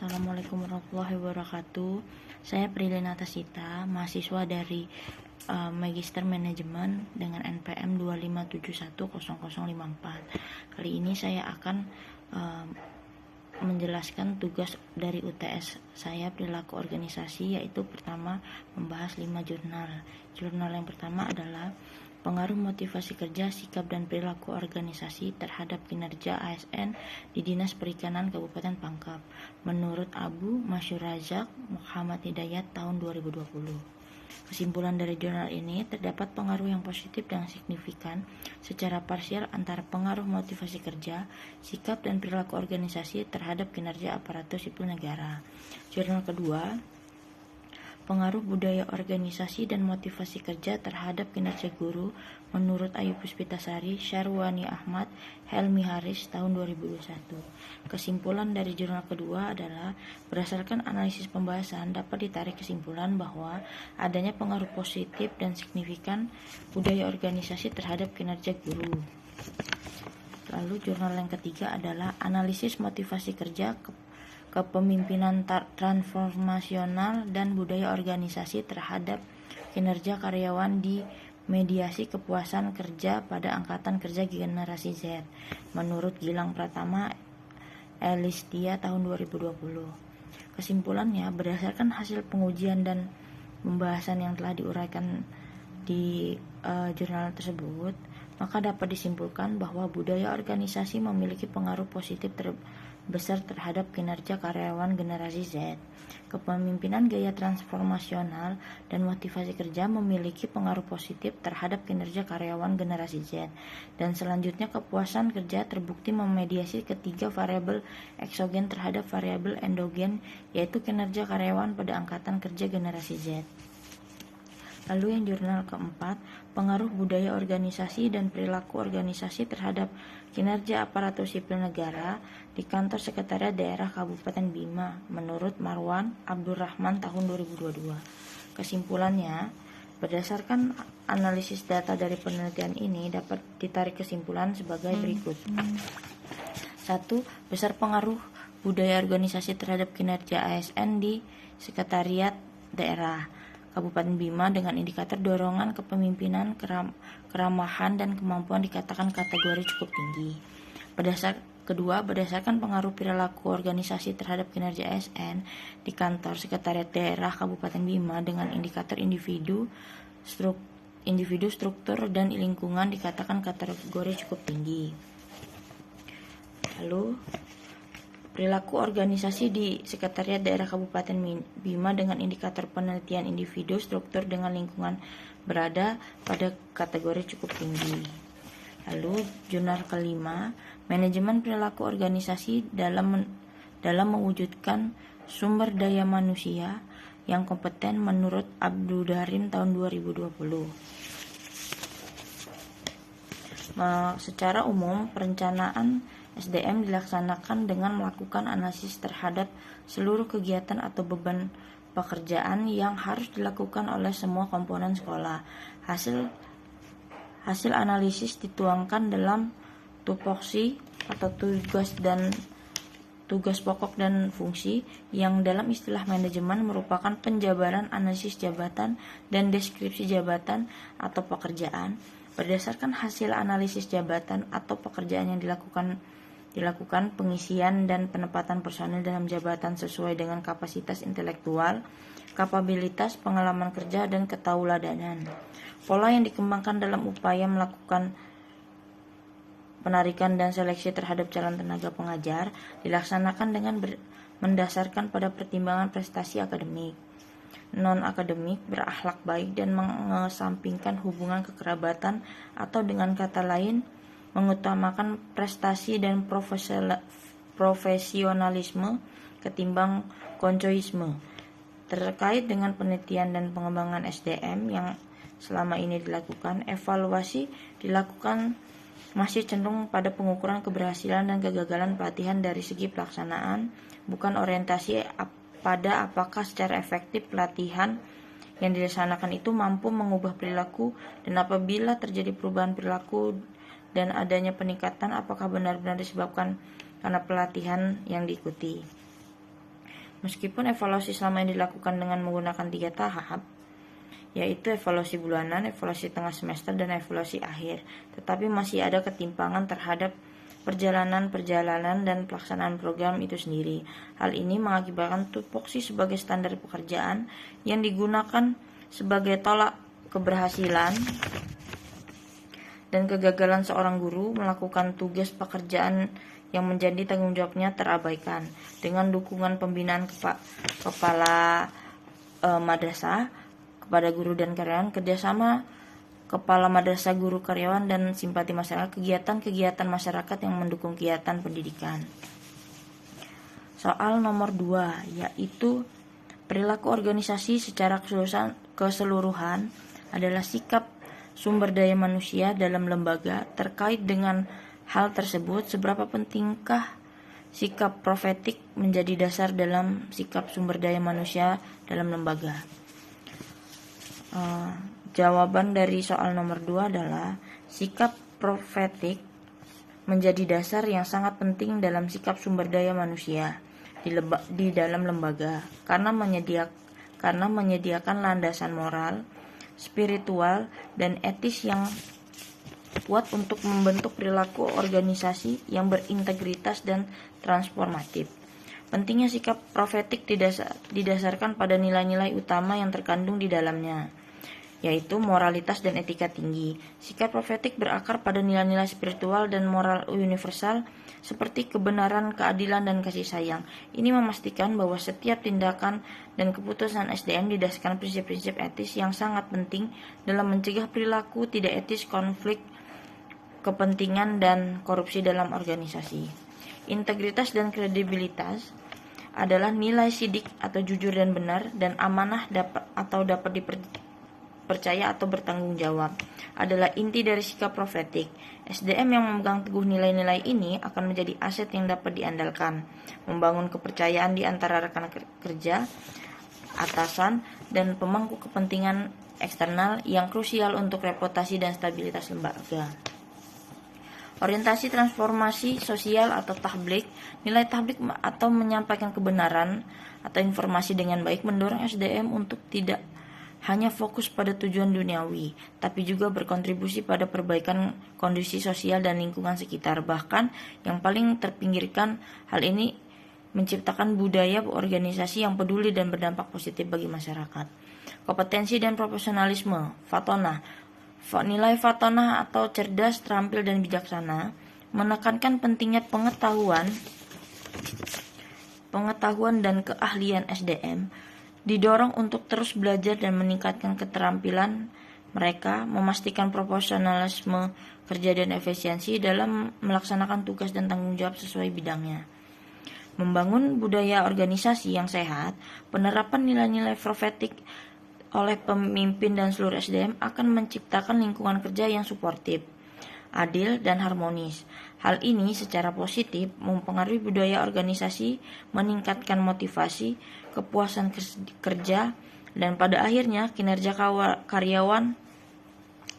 Assalamualaikum warahmatullahi wabarakatuh. Saya Prilina Tasita, mahasiswa dari Magister Manajemen dengan NPM 257100054. Kali ini saya akan menjelaskan tugas dari UTS saya perilaku organisasi, yaitu pertama membahas 5 jurnal. Jurnal yang pertama adalah pengaruh motivasi kerja, sikap dan perilaku organisasi terhadap kinerja ASN di Dinas Perikanan Kabupaten Pangkep menurut Abu Masyur Razak Muhammad Hidayat tahun 2020. Kesimpulan dari jurnal ini, terdapat pengaruh yang positif dan signifikan secara parsial antara pengaruh motivasi kerja, sikap dan perilaku organisasi terhadap kinerja aparatur sipil negara. Jurnal kedua, pengaruh budaya organisasi dan motivasi kerja terhadap kinerja guru menurut Ayu Puspitasari, Syarwani Ahmad, Helmi Haris tahun 2021. Kesimpulan dari jurnal kedua adalah berdasarkan analisis pembahasan dapat ditarik kesimpulan bahwa adanya pengaruh positif dan signifikan budaya organisasi terhadap kinerja guru. Lalu jurnal yang ketiga adalah analisis motivasi kerja, kepemimpinan transformasional dan budaya organisasi terhadap kinerja karyawan di mediasi kepuasan kerja pada angkatan kerja generasi Z menurut Gilang Pratama Elistia tahun 2020. Kesimpulannya, berdasarkan hasil pengujian dan pembahasan yang telah diuraikan di jurnal tersebut, maka dapat disimpulkan bahwa budaya organisasi memiliki pengaruh positif besar terhadap kinerja karyawan generasi Z. Kepemimpinan gaya transformasional dan motivasi kerja memiliki pengaruh positif terhadap kinerja karyawan generasi Z. Dan selanjutnya, kepuasan kerja terbukti memediasi ketiga variabel eksogen terhadap variabel endogen, yaitu kinerja karyawan pada angkatan kerja generasi Z. Lalu yang jurnal keempat, pengaruh budaya organisasi dan perilaku organisasi terhadap kinerja aparatur sipil negara di kantor sekretariat daerah Kabupaten Bima menurut Marwan Abdurrahman tahun 2022. Kesimpulannya, berdasarkan analisis data dari penelitian ini dapat ditarik kesimpulan sebagai berikut. 1. Besar pengaruh budaya organisasi terhadap kinerja ASN di sekretariat daerah Kabupaten Bima dengan indikator dorongan kepemimpinan, keramahan, dan kemampuan dikatakan kategori cukup tinggi. Berdasarkan pengaruh perilaku organisasi terhadap kinerja ASN di kantor sekretariat daerah Kabupaten Bima dengan indikator individu, struktur, dan lingkungan dikatakan kategori cukup tinggi. Lalu, perilaku organisasi di sekretariat daerah Kabupaten Bima dengan indikator penelitian individu, struktur, dengan lingkungan berada pada kategori cukup tinggi. Lalu jurnal kelima, manajemen perilaku organisasi dalam mewujudkan sumber daya manusia yang kompeten menurut Abdudarim tahun 2020. Secara umum, perencanaan SDM dilaksanakan dengan melakukan analisis terhadap seluruh kegiatan atau beban pekerjaan yang harus dilakukan oleh semua komponen sekolah. Hasil analisis dituangkan dalam tupoksi atau tugas pokok dan fungsi yang dalam istilah manajemen merupakan penjabaran analisis jabatan dan deskripsi jabatan atau pekerjaan. Berdasarkan hasil analisis jabatan atau pekerjaan yang dilakukan pengisian dan penempatan personil dalam jabatan sesuai dengan kapasitas intelektual, kapabilitas, pengalaman kerja, dan ketauladanan. Pola yang dikembangkan dalam upaya melakukan penarikan dan seleksi terhadap calon tenaga pengajar dilaksanakan dengan mendasarkan pada pertimbangan prestasi akademik, non-akademik, berakhlak baik, dan mengesampingkan hubungan kekerabatan atau dengan kata lain mengutamakan prestasi dan profesionalisme ketimbang koncoisme. Terkait dengan penelitian dan pengembangan SDM yang selama ini dilakukan, evaluasi dilakukan masih cenderung pada pengukuran keberhasilan dan kegagalan pelatihan dari segi pelaksanaan, bukan orientasi pada apakah secara efektif pelatihan yang dilaksanakan itu mampu mengubah perilaku, dan apabila terjadi perubahan perilaku dan adanya peningkatan, apakah benar-benar disebabkan karena pelatihan yang diikuti. Meskipun evaluasi selama ini dilakukan dengan menggunakan 3 tahap, yaitu evaluasi bulanan, evaluasi tengah semester, dan evaluasi akhir, tetapi masih ada ketimpangan terhadap perjalanan dan pelaksanaan program itu sendiri. Hal ini mengakibatkan tupoksi sebagai standar pekerjaan yang digunakan sebagai tolak keberhasilan dan kegagalan seorang guru melakukan tugas pekerjaan yang menjadi tanggung jawabnya terabaikan. Dengan dukungan pembinaan kepala madrasah kepada guru dan karyawan, kerjasama kepala madrasah, guru, karyawan, dan simpati masyarakat, kegiatan-kegiatan masyarakat yang mendukung kegiatan pendidikan. Soal nomor 2, yaitu perilaku organisasi secara keseluruhan adalah sikap sumber daya manusia dalam lembaga. Terkait dengan hal tersebut, seberapa pentingkah sikap profetik menjadi dasar dalam sikap sumber daya manusia dalam lembaga? Jawaban dari soal nomor 2 adalah sikap profetik menjadi dasar yang sangat penting dalam sikap sumber daya manusia di dalam lembaga karena menyediakan landasan moral, spiritual, dan etis yang kuat untuk membentuk perilaku organisasi yang berintegritas dan transformatif. Pentingnya sikap profetik didasarkan pada nilai-nilai utama yang terkandung di dalamnya, yaitu moralitas dan etika tinggi. Sikap profetik berakar pada nilai-nilai spiritual dan moral universal seperti kebenaran, keadilan, dan kasih sayang. Ini memastikan bahwa setiap tindakan dan keputusan SDM didasarkan prinsip-prinsip etis yang sangat penting dalam mencegah perilaku tidak etis, konflik kepentingan, dan korupsi dalam organisasi. Integritas dan kredibilitas adalah nilai sidik atau jujur dan benar, dan amanah dapat dipercaya atau bertanggung jawab adalah inti dari sikap profetik. SDM yang memegang teguh nilai-nilai ini akan menjadi aset yang dapat diandalkan, membangun kepercayaan di antara rekan kerja, atasan, dan pemangku kepentingan eksternal yang krusial untuk reputasi dan stabilitas lembaga. Orientasi transformasi sosial atau tablik, nilai tablik atau menyampaikan kebenaran atau informasi dengan baik mendorong SDM untuk tidak hanya fokus pada tujuan duniawi, tapi juga berkontribusi pada perbaikan kondisi sosial dan lingkungan sekitar. Bahkan yang paling terpinggirkan, hal ini menciptakan budaya organisasi yang peduli dan berdampak positif bagi masyarakat. Kompetensi dan profesionalisme, FATONA. Nilai FATONA atau cerdas, terampil, dan bijaksana menekankan pentingnya pengetahuan dan keahlian SDM didorong untuk terus belajar dan meningkatkan keterampilan mereka, memastikan profesionalisme kerja dan efisiensi dalam melaksanakan tugas dan tanggung jawab sesuai bidangnya. Membangun budaya organisasi yang sehat, penerapan nilai-nilai profetik oleh pemimpin dan seluruh SDM akan menciptakan lingkungan kerja yang suportif, adil, dan harmonis. Hal ini secara positif mempengaruhi budaya organisasi, meningkatkan motivasi, kepuasan kerja, dan pada akhirnya kinerja karyawan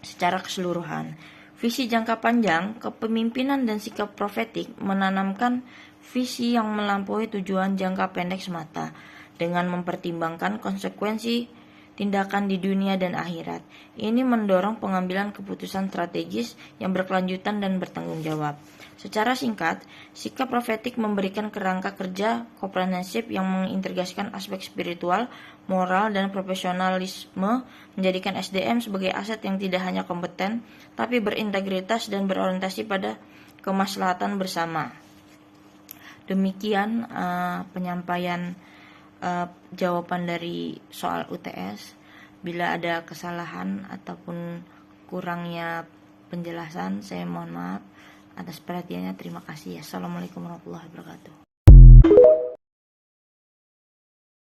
secara keseluruhan. Visi jangka panjang, kepemimpinan, dan sikap profetik menanamkan visi yang melampaui tujuan jangka pendek semata dengan mempertimbangkan konsekuensi tindakan di dunia dan akhirat. Ini mendorong pengambilan keputusan strategis yang berkelanjutan dan bertanggung jawab. Secara singkat, sikap profetik memberikan kerangka kerja komprehensif yang mengintegrasikan aspek spiritual, moral, dan profesionalisme, menjadikan SDM sebagai aset yang tidak hanya kompeten, tapi berintegritas dan berorientasi pada kemaslahatan bersama. Demikian penyampaian jawaban dari soal UTS. Bila ada kesalahan ataupun kurangnya penjelasan, saya mohon maaf. Atas perhatiannya, terima kasih. Assalamualaikum warahmatullahi wabarakatuh.